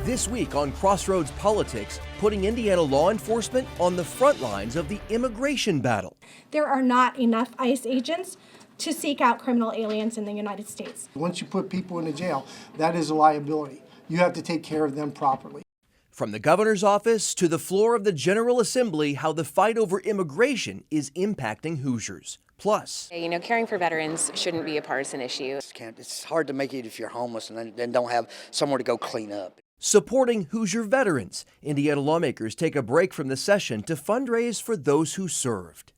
This week on Crossroads Politics, putting Indiana law enforcement on the front lines of the immigration battle. There are not enough ICE agents to seek out criminal aliens in the United States. Once you put people in a jail, that is a liability. You have to take care of them properly. From the governor's office to the floor of the General Assembly, how the fight over immigration is impacting Hoosiers. Plus, caring for veterans shouldn't be a partisan issue. It's hard to make it if you're homeless and then don't have somewhere to go clean up. supporting Hoosier veterans. Indiana lawmakers take a break from the session to fundraise for those who served.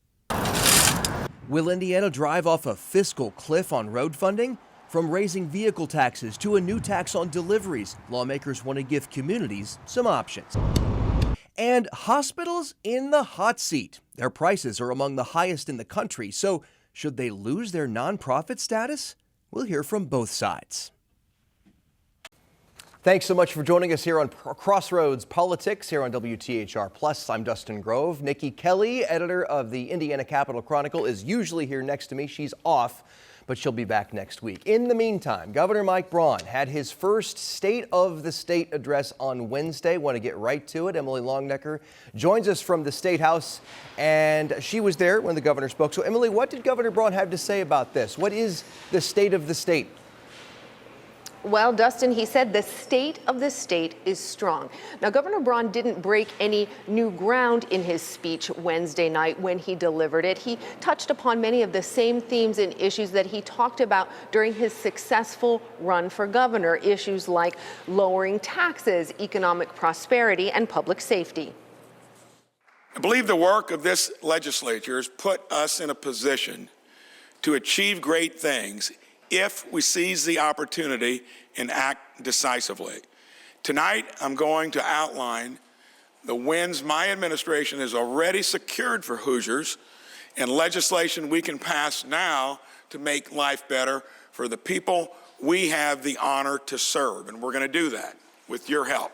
Will Indiana drive off a fiscal cliff on road funding? From raising vehicle taxes to a new tax on deliveries, lawmakers want to give communities some options. And hospitals in the hot seat. Their prices are among the highest in the country, so should they lose their nonprofit status? We'll hear from both sides. Thanks so much for joining us here on Crossroads Politics here on WTHR Plus. I'm Dustin Grove. Nikki Kelly, editor of the Indiana Capitol Chronicle, is usually here next to me. She's off, but she'll be back next week. In the meantime, Governor Mike Braun had his first State of the State address on Wednesday. Want to get right to it. Emily Longnecker joins us from the State House, and she was there when the governor spoke. So, Emily, what did Governor Braun have to say about this? What is the State of the State? Well, Dustin, he said the state of the state is strong. Now, Governor Braun didn't break any new ground in his speech Wednesday night when he delivered it. He touched upon many of the same themes and issues that he talked about during his successful run for governor, issues like lowering taxes, economic prosperity, and public safety. I believe the work of this legislature has put us in a position to achieve great things if we seize the opportunity and act decisively. Tonight, I'm going to outline the wins my administration has already secured for Hoosiers and legislation we can pass now to make life better for the people we have the honor to serve. And we're going to do that with your help.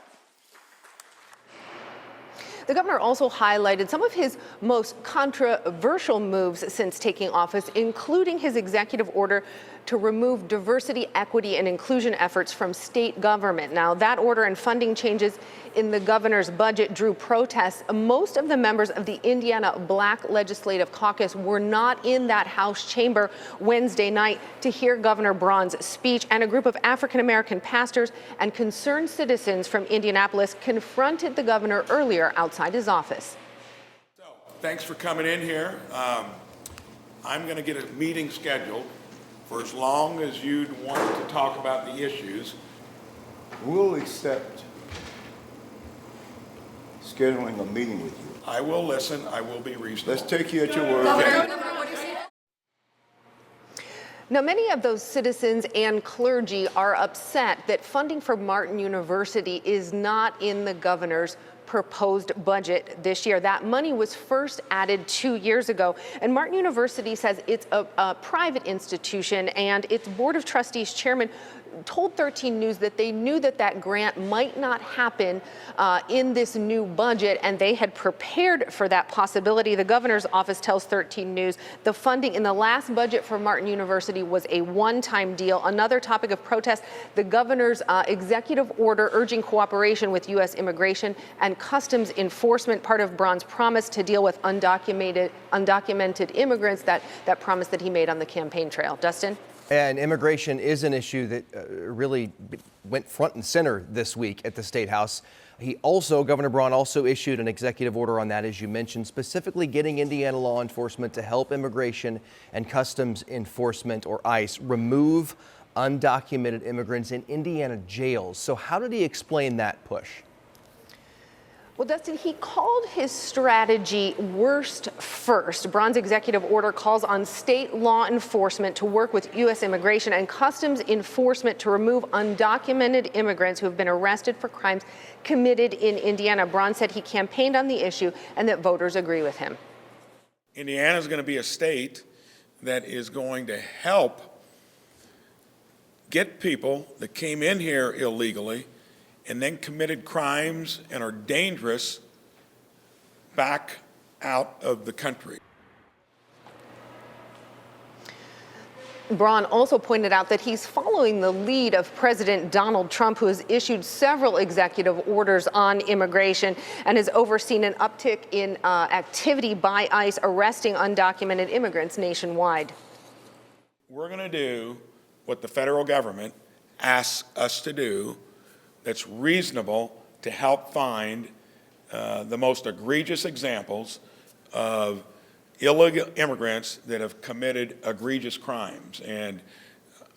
The governor also highlighted some of his most controversial moves since taking office, including his executive order to remove diversity, equity, and inclusion efforts from state government. Now, that order and funding changes in the governor's budget drew protests. Most of the members of the Indiana Black Legislative Caucus were not in that House chamber Wednesday night to hear Governor Braun's speech, and a group of African-American pastors and concerned citizens from Indianapolis confronted the governor earlier outside his office. So, thanks for coming in here. I'm going to get a meeting scheduled for as long as you'd want to talk about the issues. We'll accept scheduling a meeting with you. I will listen. I will be reasonable. Let's take you at your word. Now, many of those citizens and clergy are upset that funding for Martin University is not in the governor's proposed budget this year. That money was first added 2 years ago, and Martin University says it's a private institution, and its Board of Trustees chairman told 13 News that they knew that that grant might not happen in this new budget, and they had prepared for that possibility. The governor's office tells 13 News the funding in the last budget for Martin University was a one-time deal. Another topic of protest, the governor's executive order urging cooperation with U.S. immigration and customs enforcement, part of Braun's promise to deal with undocumented immigrants, that promise that he made on the campaign trail. Dustin? And immigration is an issue that really went front and center this week at the State House. Governor Braun also issued an executive order on that, as you mentioned, specifically getting Indiana law enforcement to help immigration and customs enforcement, or ICE, remove undocumented immigrants in Indiana jails. So how did he explain that push? Well, Dustin, he called his strategy worst first. Braun's executive order calls on state law enforcement to work with U.S. immigration and customs enforcement to remove undocumented immigrants who have been arrested for crimes committed in Indiana. Braun said he campaigned on the issue and that voters agree with him. Indiana is going to be a state that is going to help get people that came in here illegally and then committed crimes and are dangerous back out of the country. Braun also pointed out that he's following the lead of President Donald Trump, who has issued several executive orders on immigration and has overseen an uptick in activity by ICE arresting undocumented immigrants nationwide. We're going to do what the federal government asks us to do that's reasonable to help find the most egregious examples of illegal immigrants that have committed egregious crimes. And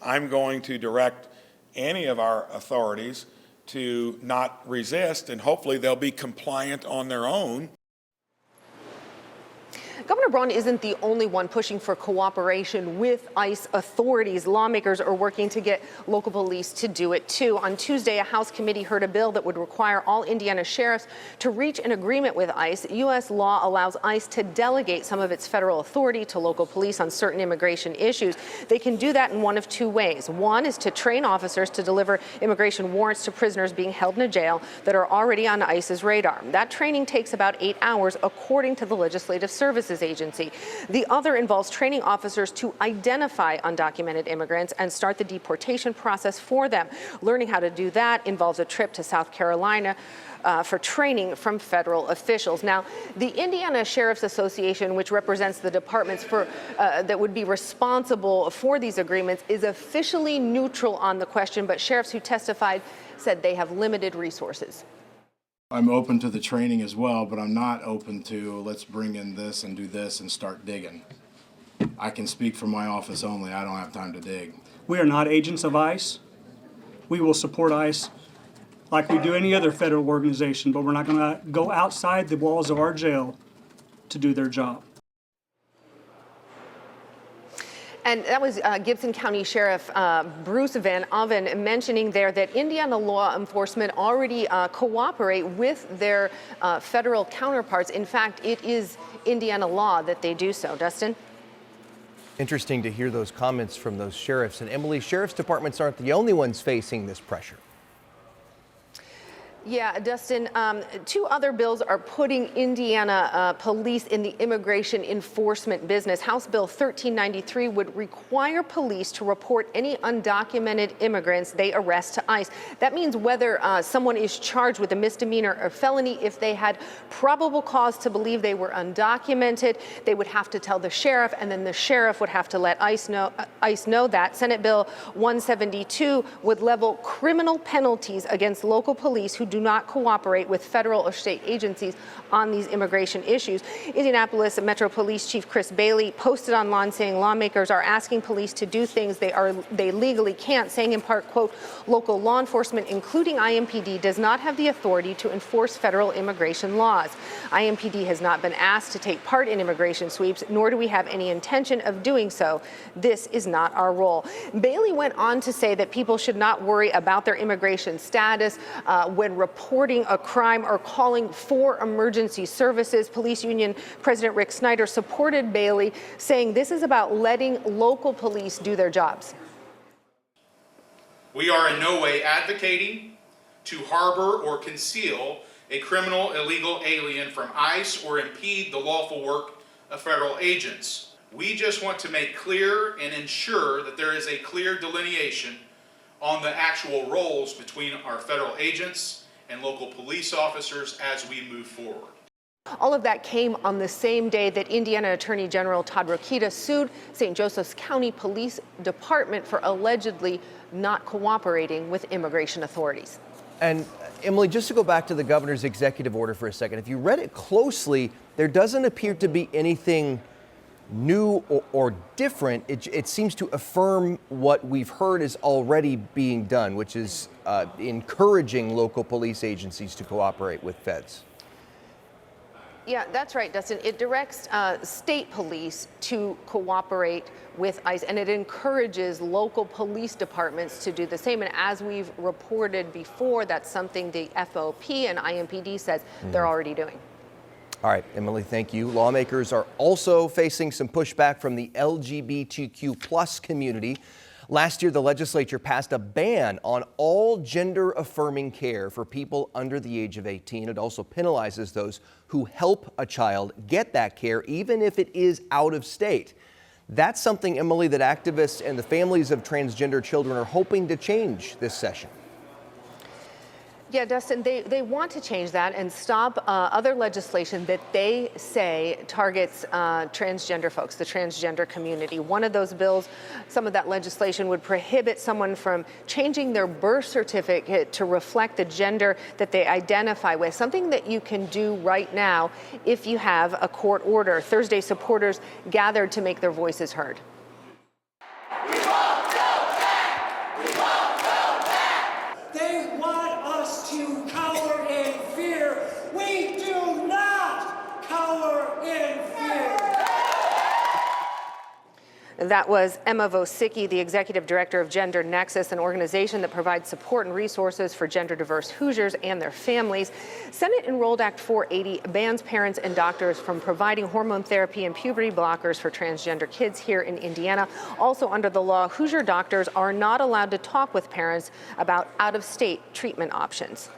I'm going to direct any of our authorities to not resist, and hopefully they'll be compliant on their own. Governor Braun isn't the only one pushing for cooperation with ICE authorities. Lawmakers are working to get local police to do it too. On Tuesday, a House committee heard a bill that would require all Indiana sheriffs to reach an agreement with ICE. U.S. law allows ICE to delegate some of its federal authority to local police on certain immigration issues. They can do that in one of two ways. One is to train officers to deliver immigration warrants to prisoners being held in a jail that are already on ICE's radar. That training takes about 8 hours, according to the Legislative Services Agency. The other involves training officers to identify undocumented immigrants and start the deportation process for them. Learning how to do that involves a trip to South Carolina for training from federal officials. Now, the Indiana Sheriff's Association, which represents the departments that would be responsible for these agreements, is officially neutral on the question, but sheriffs who testified said they have limited resources. I'm open to the training as well, but I'm not open to let's bring in this and do this and start digging. I can speak for my office only. I don't have time to dig. We are not agents of ICE. We will support ICE like we do any other federal organization, but we're not going to go outside the walls of our jail to do their job. And that was Gibson County Sheriff Bruce Van Oven mentioning there that Indiana law enforcement already cooperate with their federal counterparts. In fact, it is Indiana law that they do so. Dustin? Interesting to hear those comments from those sheriffs. And Emily, sheriff's departments aren't the only ones facing this pressure. Yeah, Dustin, two other bills are putting Indiana police in the immigration enforcement business. House Bill 1393 would require police to report any undocumented immigrants they arrest to ICE. That means whether someone is charged with a misdemeanor or felony, if they had probable cause to believe they were undocumented, they would have to tell the sheriff, and then the sheriff would have to let ICE know that. Senate Bill 172 would level criminal penalties against local police who do not cooperate with federal or state agencies on these immigration issues. Indianapolis Metro Police Chief Chris Bailey posted online saying lawmakers are asking police to do things they legally can't, saying in part, quote, local law enforcement, including IMPD, does not have the authority to enforce federal immigration laws. IMPD has not been asked to take part in immigration sweeps, nor do we have any intention of doing so. This is not our role. Bailey went on to say that people should not worry about their immigration status when reporting a crime or calling for emergency services. Police Union President Rick Snyder supported Bailey, saying this is about letting local police do their jobs. We are in no way advocating to harbor or conceal a criminal illegal alien from ICE or impede the lawful work of federal agents. We just want to make clear and ensure that there is a clear delineation on the actual roles between our federal agents and local police officers as we move forward. All of that came on the same day that Indiana Attorney General Todd Rokita sued St. Joseph's County Police Department for allegedly not cooperating with immigration authorities. And Emily, just to go back to the governor's executive order for a second, if you read it closely, there doesn't appear to be anything new or different. It seems to affirm what we've heard is already being done, which is encouraging local police agencies to cooperate with feds. Yeah, that's right, Dustin. It directs state police to cooperate with ICE, and it encourages local police departments to do the same. And as we've reported before, that's something the FOP and IMPD says they're already doing. All right, Emily, thank you. Lawmakers are also facing some pushback from the LGBTQ plus community. Last year, the legislature passed a ban on all gender-affirming care for people under the age of 18. It also penalizes those who help a child get that care, even if it is out of state. That's something, Emily, that activists and the families of transgender children are hoping to change this session. Yeah, Dustin, they want to change that and stop other legislation that they say targets transgender folks, the transgender community. One of those bills, some of that legislation would prohibit someone from changing their birth certificate to reflect the gender that they identify with, something that you can do right now if you have a court order. Thursday, supporters gathered to make their voices heard. That was Emma Vosicki, the executive director of Gender Nexus, an organization that provides support and resources for gender-diverse Hoosiers and their families. Senate enrolled Act 480 bans parents and doctors from providing hormone therapy and puberty blockers for transgender kids here in Indiana. Also under the law, Hoosier doctors are not allowed to talk with parents about out-of-state treatment options.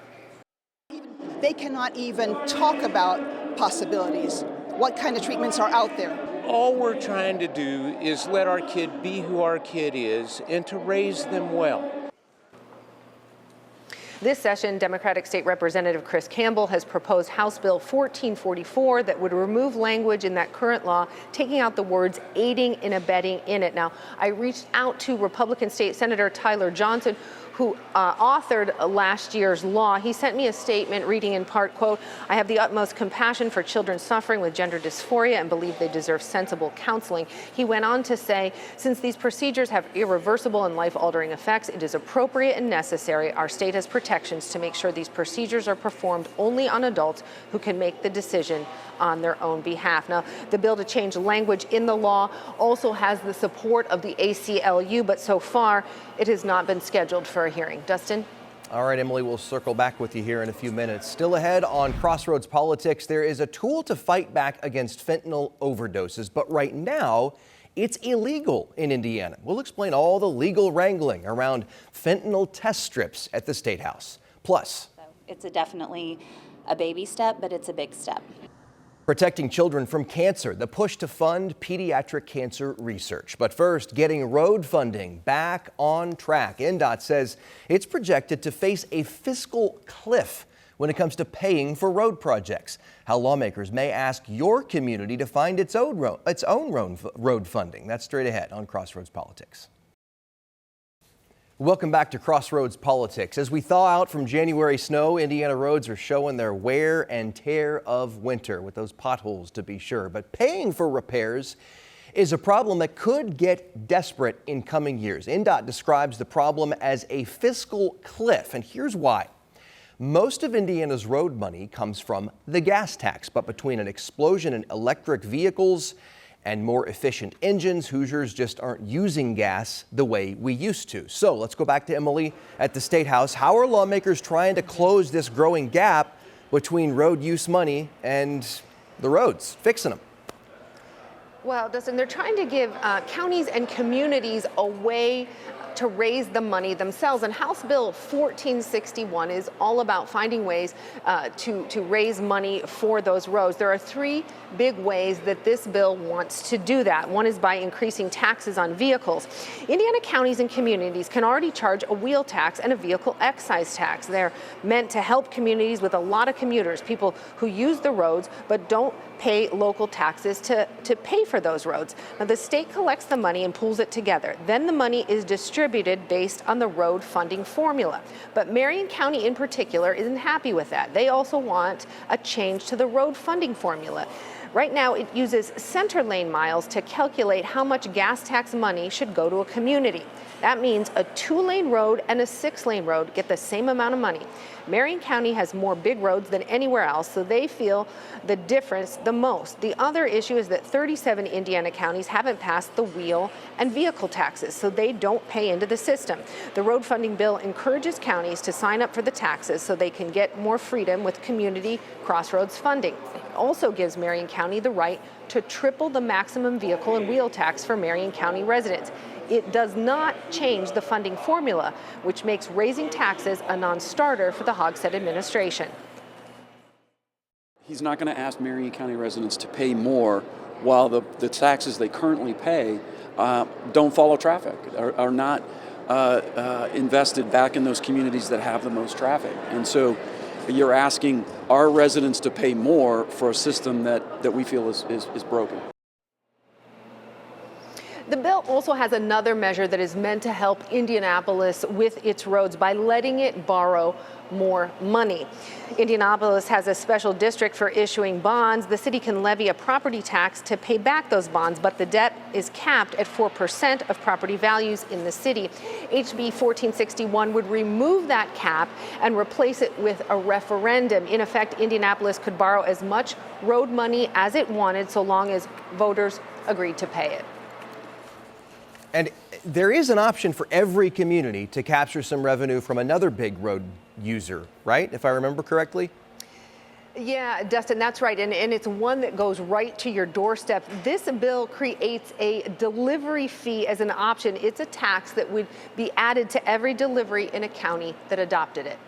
They cannot even talk about possibilities. What kind of treatments are out there? All we're trying to do is let our kid be who our kid is and to raise them well. This session, Democratic State Representative Chris Campbell has proposed House Bill 1444 that would remove language in that current law, taking out the words aiding and abetting in it. Now, I reached out to Republican State Senator Tyler Johnson, who authored last year's law. He sent me a statement reading in part, quote, "I have the utmost compassion for children suffering with gender dysphoria and believe they deserve sensible counseling." He went on to say, "Since these procedures have irreversible and life-altering effects, it is appropriate and necessary our state has protections to make sure these procedures are performed only on adults who can make the decision on their own behalf." Now, the bill to change language in the law also has the support of the ACLU, but so far it has not been scheduled for a hearing. Dustin? All right, Emily, we'll circle back with you here in a few minutes. Still ahead on Crossroads Politics, there is a tool to fight back against fentanyl overdoses, but right now it's illegal in Indiana. We'll explain all the legal wrangling around fentanyl test strips at the State House. Plus, it's definitely a baby step, but it's a big step. Protecting children from cancer, the push to fund pediatric cancer research. But first, getting road funding back on track. NDOT says it's projected to face a fiscal cliff when it comes to paying for road projects. How lawmakers may ask your community to find its own road funding. That's straight ahead on Crossroads Politics. Welcome back to Crossroads Politics. As we thaw out from January snow, Indiana roads are showing their wear and tear of winter, with those potholes to be sure. But paying for repairs is a problem that could get desperate in coming years. NDOT describes the problem as a fiscal cliff, and here's why. Most of Indiana's road money comes from the gas tax, but between an explosion in electric vehicles and more efficient engines, Hoosiers just aren't using gas the way we used to. So let's go back to Emily at the State House. How are lawmakers trying to close this growing gap between road use money and the roads, fixing them? Well, Dustin, they're trying to give counties and communities a way to raise the money themselves. And House Bill 1461 is all about finding ways to raise money for those roads. There are three big ways that this bill wants to do that. One is by increasing taxes on vehicles. Indiana counties and communities can already charge a wheel tax and a vehicle excise tax. They're meant to help communities with a lot of commuters, people who use the roads but don't pay local taxes to pay for those roads. Now, the state collects the money and pools it together. Then the money is distributed based on the road funding formula. But Marion County in particular isn't happy with that. They also want a change to the road funding formula. Right now, it uses center lane miles to calculate how much gas tax money should go to a community. That means a 2-lane road and a 6-lane road get the same amount of money. Marion County has more big roads than anywhere else, so they feel the difference the most. The other issue is that 37 Indiana counties haven't passed the wheel and vehicle taxes, so they don't pay into the system. The road funding bill encourages counties to sign up for the taxes so they can get more freedom with community crossroads funding. It also gives Marion County the right to triple the maximum vehicle and wheel tax for Marion County residents. It does not change the funding formula, which makes raising taxes a non-starter for the Hogsett administration. He's not going to ask Marion County residents to pay more while the taxes they currently pay don't follow traffic, are not invested back in those communities that have the most traffic. And so you're asking our residents to pay more for a system that we feel is broken. The bill also has another measure that is meant to help Indianapolis with its roads by letting it borrow more money. Indianapolis has a special district for issuing bonds. The city can levy a property tax to pay back those bonds, but the debt is capped at 4% of property values in the city. HB 1461 would remove that cap and replace it with a referendum. In effect, Indianapolis could borrow as much road money as it wanted so long as voters agreed to pay it. And there is an option for every community to capture some revenue from another big road user, right? If I remember correctly? Yeah, Dustin, that's right. And it's one that goes right to your doorstep. This bill creates a delivery fee as an option. It's a tax that would be added to every delivery in a county that adopted it.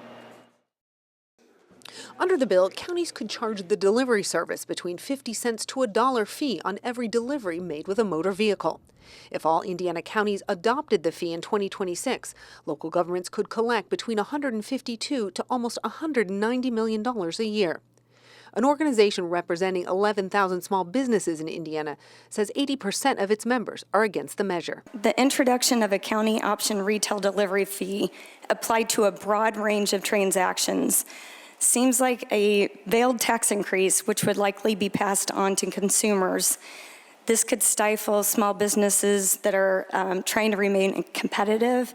Under the bill, counties could charge the delivery service between 50 cents to $1 fee on every delivery made with a motor vehicle. If all Indiana counties adopted the fee in 2026, local governments could collect between $152 to almost $190 million a year. An organization representing 11,000 small businesses in Indiana says 80% of its members are against the measure. The introduction of a county option retail delivery fee applied to a broad range of transactions seems like a veiled tax increase, which would likely be passed on to consumers. This could stifle small businesses that are trying to remain competitive,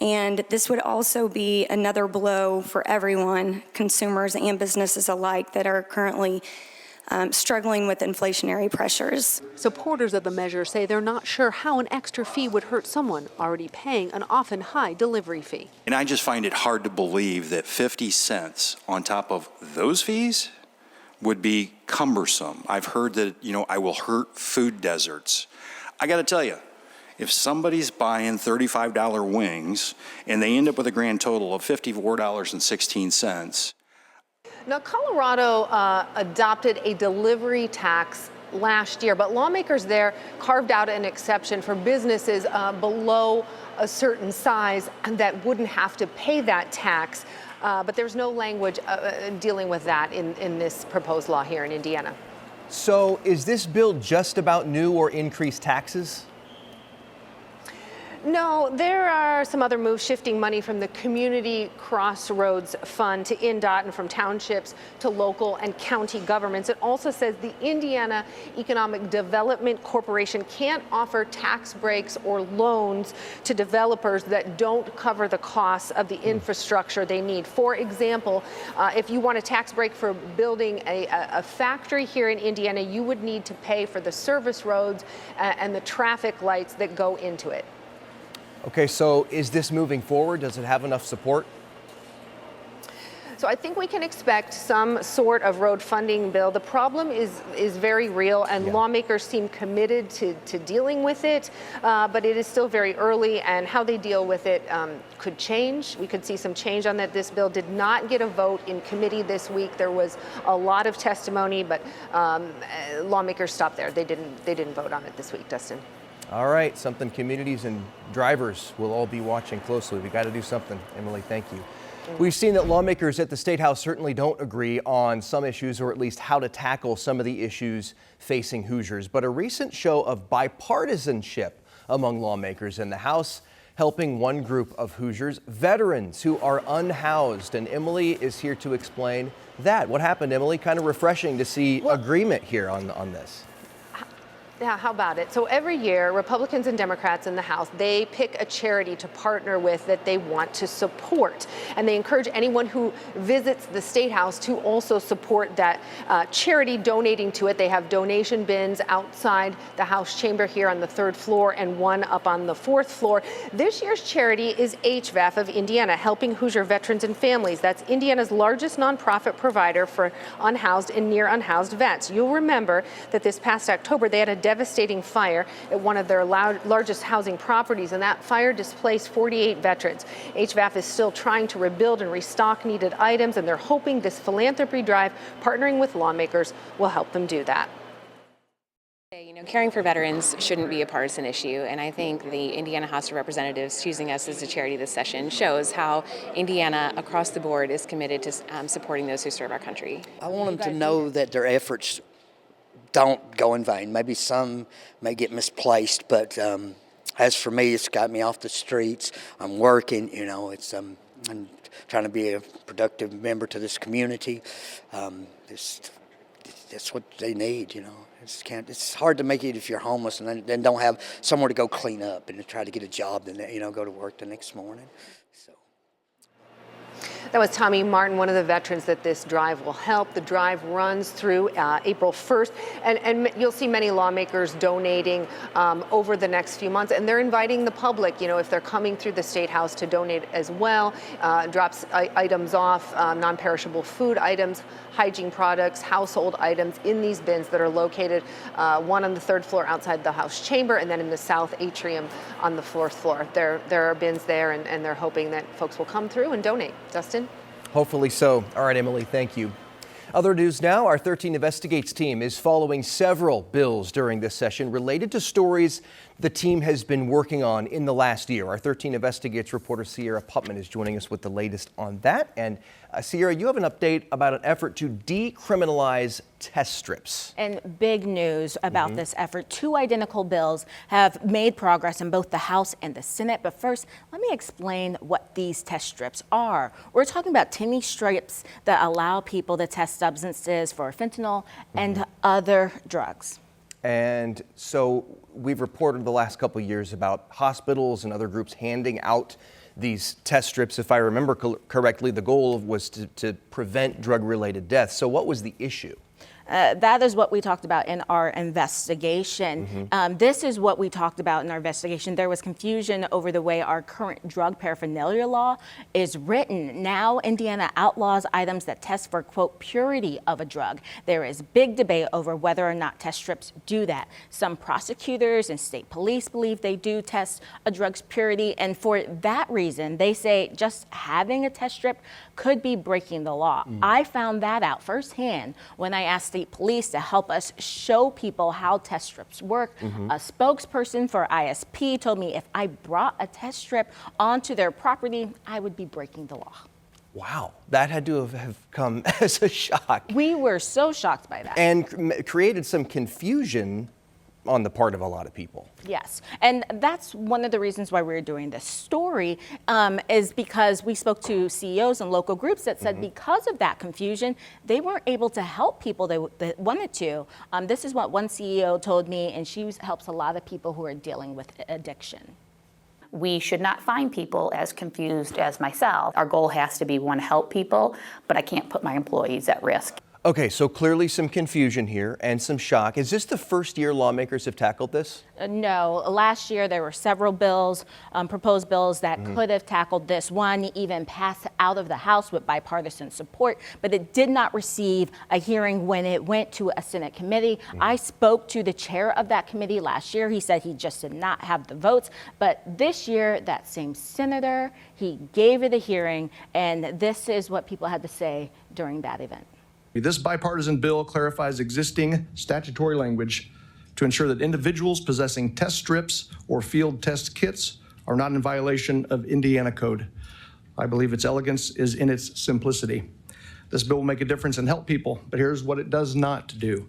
and this would also be another blow for everyone, consumers and businesses alike, that are currently struggling with inflationary pressures. Supporters of the measure say they're not sure how an extra fee would hurt someone already paying an often high delivery fee. And I just find it hard to believe that 50 cents on top of those fees would be cumbersome. I've heard that, I will hurt food deserts. I got to tell you, if somebody's buying $35 wings and they end up with a grand total of $54.16. Now, Colorado adopted a delivery tax last year, but lawmakers there carved out an exception for businesses below a certain size that wouldn't have to pay that tax. But there's no language dealing with that in this proposed law here in Indiana. So is this bill just about new or increased taxes? No, there are some other moves shifting money from the Community Crossroads Fund to INDOT and from townships to local and county governments. It also says the Indiana Economic Development Corporation can't offer tax breaks or loans to developers that don't cover the costs of the infrastructure they need. For example, if you want a tax break for building a factory here in Indiana, you would need to pay for the service roads and the traffic lights that go into it. Okay, so is this moving forward? Does it have enough support? So I think we can expect some sort of road funding bill. The problem is very real, and lawmakers seem committed to dealing with it, but it is still very early, and how they deal with it could change. We could see some change on that. This bill did not get a vote in committee this week. There was a lot of testimony, but lawmakers stopped there. They didn't vote on it this week, Dustin. All right, something communities and drivers will all be watching closely. We got to do something. Emily, thank you. We've seen that lawmakers at the State House certainly don't agree on some issues, or at least how to tackle some of the issues facing Hoosiers. But a recent show of bipartisanship among lawmakers in the House helping one group of Hoosiers, veterans who are unhoused. And Emily is here to explain that. What happened, Emily? Kind of refreshing to see agreement here on this. Yeah, how about it? So every year, Republicans and Democrats in the House, they pick a charity to partner with that they want to support. And they encourage anyone who visits the State House to also support that charity, donating to it. They have donation bins outside the House chamber here on the 3rd floor and one up on the 4th floor. This year's charity is HVAF of Indiana, helping Hoosier veterans and families. That's Indiana's largest nonprofit provider for unhoused and near unhoused vets. You'll remember that this past October, they had a devastating fire at one of their largest housing properties, and that fire displaced 48 veterans. HVAF is still trying to rebuild and restock needed items, and they're hoping this philanthropy drive, partnering with lawmakers, will help them do that. Caring for veterans shouldn't be a partisan issue, and I think the Indiana House of Representatives choosing us as a charity this session shows how Indiana across the board is committed to supporting those who serve our country. I want them to know that their efforts don't go in vain. Maybe some may get misplaced, but as for me, it's got me off the streets. I'm working, I'm trying to be a productive member to this community. That's what they need, It's hard to make it if you're homeless and then don't have somewhere to go clean up and to try to get a job, go to work the next morning. That was Tommy Martin, one of the veterans that this drive will help. The drive runs through April 1st, and you'll see many lawmakers donating over the next few months, and they're inviting the public, if they're coming through the State House, to donate as well. Drops items off, non-perishable food items, hygiene products, household items in these bins that are located, one on the 3rd floor outside the House chamber, and then in the south atrium on the 4th floor. There are bins there, and they're hoping that folks will come through and donate. Dustin? Hopefully so. All right, Emily, thank you. Other news now, our 13 Investigates team is following several bills during this session related to stories the team has been working on in the last year. Our 13 Investigates reporter Sierra Putman is joining us with the latest on that. And Sierra, you have an update about an effort to decriminalize test strips. And big news about this effort. 2 identical bills have made progress in both the House and the Senate. But first, let me explain what these test strips are. We're talking about tiny strips that allow people to test substances for fentanyl and other drugs. And so we've reported the last couple of years about hospitals and other groups handing out these test strips. If I remember correctly, the goal was to prevent drug-related deaths. So what was the issue? That is what we talked about in our investigation. This is what we talked about in our investigation. There was confusion over the way our current drug paraphernalia law is written. Now, Indiana outlaws items that test for, quote, purity of a drug. There is big debate over whether or not test strips do that. Some prosecutors and state police believe they do test a drug's purity, and for that reason, they say just having a test strip could be breaking the law. I found that out firsthand when I asked state police to help us show people how test strips work. A spokesperson for ISP told me if I brought a test strip onto their property, I would be breaking the law. Wow, that had to have come as a shock. We were so shocked by that. And created some confusion on the part of a lot of people. Yes, and that's one of the reasons why we're doing this story, is because we spoke to CEOs and local groups that said because of that confusion, they weren't able to help people they wanted to. This is what one CEO told me, and she helps a lot of people who are dealing with addiction. We should not find people as confused as myself. Our goal has to be, we want to help people, but I can't put my employees at risk. Okay, so clearly some confusion here and some shock. Is this the first year lawmakers have tackled this? No. Last year there were several bills, proposed bills that could have tackled this. One even passed out of the House with bipartisan support, but it did not receive a hearing when it went to a Senate committee. I spoke to the chair of that committee last year. He said he just did not have the votes. But this year, that same senator, he gave it a hearing, and this is what people had to say during that event. This bipartisan bill clarifies existing statutory language to ensure that individuals possessing test strips or field test kits are not in violation of Indiana code. I believe its elegance is in its simplicity. This bill will make a difference and help people, but here's what it does not do.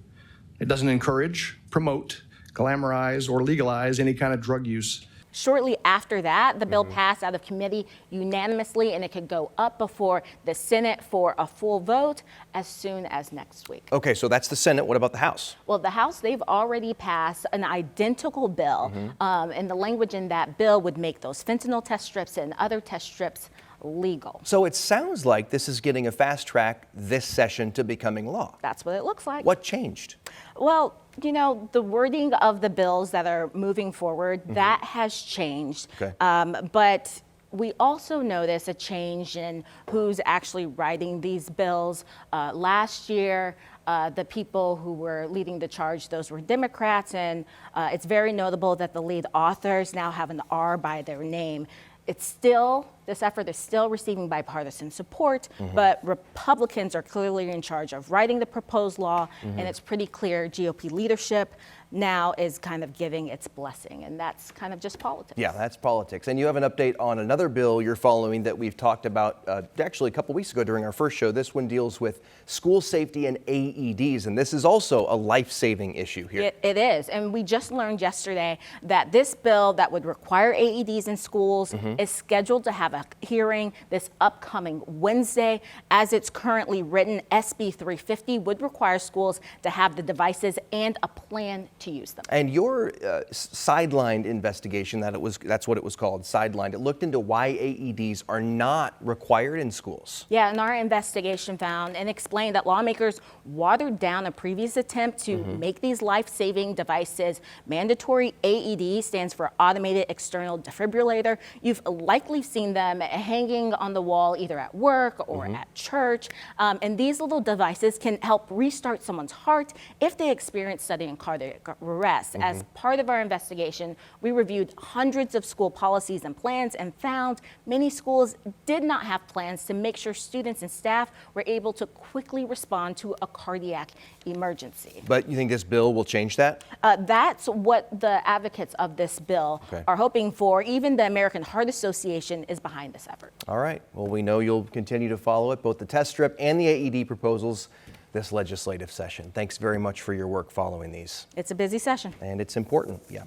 It doesn't encourage, promote, glamorize, or legalize any kind of drug use. Shortly after that, the bill passed out of committee unanimously, and it could go up before the Senate for a full vote as soon as next week. Okay, so that's the Senate. What about the House? Well, the House, they've already passed an identical bill, and the language in that bill would make those fentanyl test strips and other test strips legal. So it sounds like this is getting a fast track this session to becoming law. That's what it looks like. What changed? Well, you know, the wording of the bills that are moving forward, that has changed. Okay. But we also notice a change in who's actually writing these bills. Last year, the people who were leading the charge, those were Democrats, and it's very notable that the lead authors now have an R by their name. this effort is still receiving bipartisan support, but Republicans are clearly in charge of writing the proposed law, and it's pretty clear GOP leadership now is kind of giving its blessing, and that's kind of just politics. Yeah, that's politics. And you have an update on another bill you're following that we've talked about actually a couple weeks ago during our first show. This one deals with school safety and AEDs, and this is also a life-saving issue here. It is, and we just learned yesterday that this bill that would require AEDs in schools is scheduled to have a hearing this upcoming Wednesday. As it's currently written, SB 350 would require schools to have the devices and a plan to use them. And your sidelined investigation, that's what it was called, sidelined. It looked into why AEDs are not required in schools. Yeah, and our investigation found and explained that lawmakers watered down a previous attempt to make these life-saving devices mandatory. AED stands for Automated External Defibrillator. You've likely seen them hanging on the wall either at work or at church. And these little devices can help restart someone's heart if they experience sudden cardiac arrest. As part of our investigation, we reviewed hundreds of school policies and plans and found many schools did not have plans to make sure students and staff were able to quickly respond to a cardiac emergency. But you think this bill will change that? That's what the advocates of this bill are hoping for. Even the American Heart Association is behind this effort. All right. Well, we know you'll continue to follow it, both the test strip and the AED proposals this legislative session. Thanks very much for your work following these. It's a busy session. And it's important, yeah.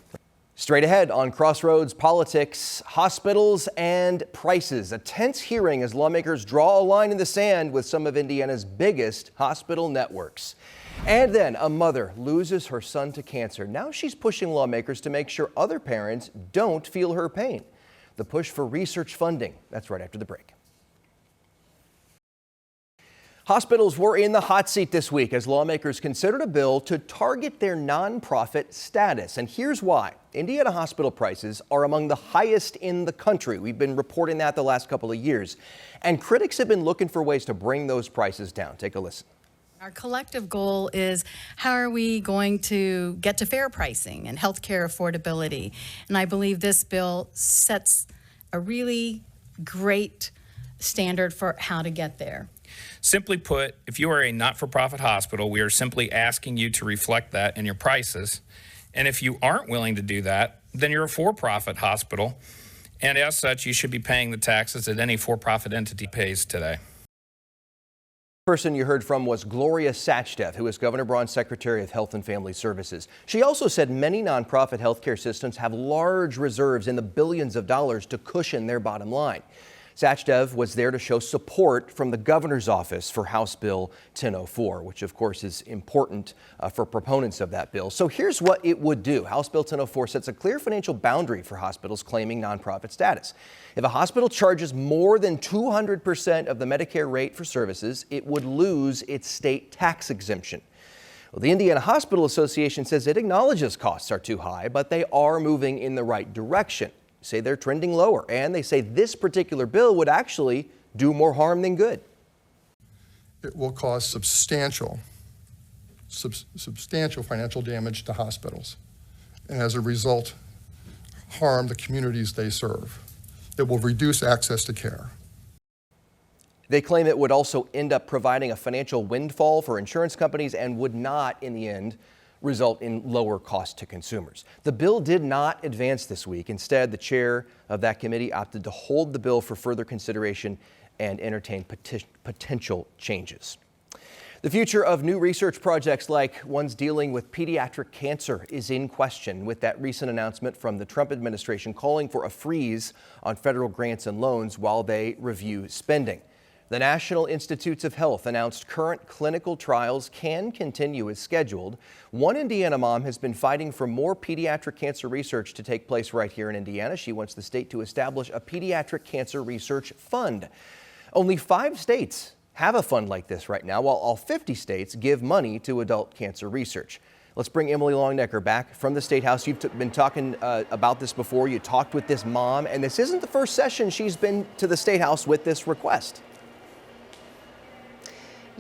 Straight ahead on Crossroads Politics, hospitals and prices. A tense hearing as lawmakers draw a line in the sand with some of Indiana's biggest hospital networks. And then a mother loses her son to cancer. Now she's pushing lawmakers to make sure other parents don't feel her pain. The push for research funding. That's right after the break. Hospitals were in the hot seat this week as lawmakers considered a bill to target their nonprofit status. And here's why. Indiana hospital prices are among the highest in the country. We've been reporting that the last couple of years. And critics have been looking for ways to bring those prices down. Take a listen. Our collective goal is how are we going to get to fair pricing and healthcare affordability? And I believe this bill sets a really great standard for how to get there. Simply put, if you are a not-for-profit hospital, we are simply asking you to reflect that in your prices. And if you aren't willing to do that, then you're a for-profit hospital. And as such, you should be paying the taxes that any for-profit entity pays today. The person you heard from was Gloria Sachdev, who is Governor Braun's Secretary of Health and Family Services. She also said many nonprofit healthcare systems have large reserves in the billions of dollars to cushion their bottom line. Sachdev was there to show support from the governor's office for House Bill 1004, which of course is important for proponents of that bill. So here's what it would do. House Bill 1004 sets a clear financial boundary for hospitals claiming nonprofit status. If a hospital charges more than 200% of the Medicare rate for services, it would lose its state tax exemption. Well, the Indiana Hospital Association says it acknowledges costs are too high, but they are moving in the right direction. Say they're trending lower, and they say this particular bill would actually do more harm than good. It will cause substantial financial damage to hospitals, and as a result, harm the communities they serve. It will reduce access to care. They claim it would also end up providing a financial windfall for insurance companies and would not, in the end, result in lower costs to consumers. The bill did not advance this week. Instead, the chair of that committee opted to hold the bill for further consideration and entertain potential changes. The future of new research projects like ones dealing with pediatric cancer is in question with that recent announcement from the Trump administration calling for a freeze on federal grants and loans while they review spending. The National Institutes of Health announced current clinical trials can continue as scheduled. One Indiana mom has been fighting for more pediatric cancer research to take place right here in Indiana. She wants the state to establish a pediatric cancer research fund. Only 5 states have a fund like this right now, while all 50 states give money to adult cancer research. Let's bring Emily Longnecker back from the State House. You've been talking about this before. You talked with this mom, and this isn't the first session she's been to the State House with this request.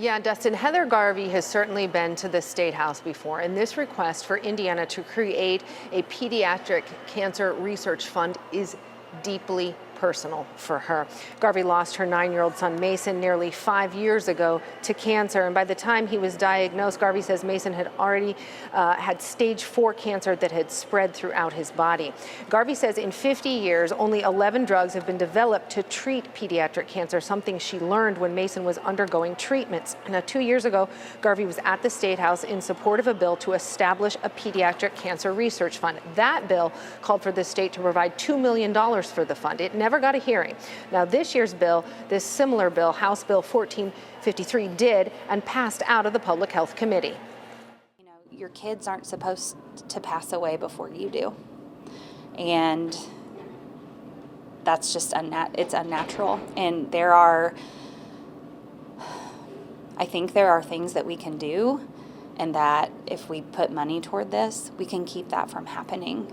Yeah, Dustin, Heather Garvey has certainly been to the State House before, and this request for Indiana to create a pediatric cancer research fund is deeply personal for her. Garvey lost her 9-year-old son Mason nearly 5 years ago to cancer, and by the time he was diagnosed, Garvey says Mason had already had stage 4 cancer that had spread throughout his body. Garvey says in 50 years, only 11 drugs have been developed to treat pediatric cancer, something she learned when Mason was undergoing treatments. Now, 2 years ago, Garvey was at the State House in support of a bill to establish a pediatric cancer research fund. That bill called for the state to provide $2 million for the fund. It never got a hearing. Now, this year's bill, this similar bill, House Bill 1453, did and passed out of the Public Health Committee. You know, your kids aren't supposed to pass away before you do. And that's just it's unnatural. And I think there are things that we can do, and that if we put money toward this, we can keep that from happening.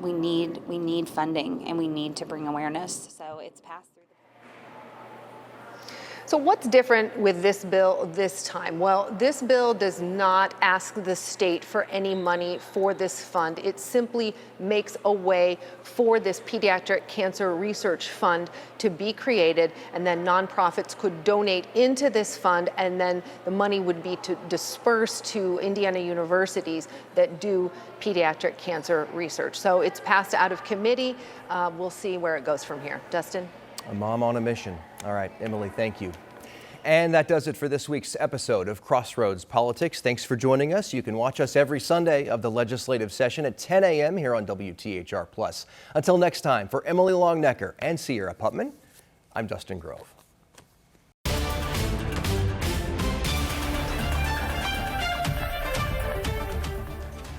We need funding, and we need to bring awareness. So it's passed through. So what's different with this bill this time? Well, this bill does not ask the state for any money for this fund. It simply makes a way for this pediatric cancer research fund to be created, and then nonprofits could donate into this fund, and then the money would be dispersed to Indiana universities that do pediatric cancer research. So it's passed out of committee. We'll see where it goes from here. Dustin? A mom on a mission. All right, Emily, thank you. And that does it for this week's episode of Crossroads Politics. Thanks for joining us. You can watch us every Sunday of the legislative session at 10 a.m. here on WTHR+. Until next time, for Emily Longnecker and Sierra Putman, I'm Dustin Grove.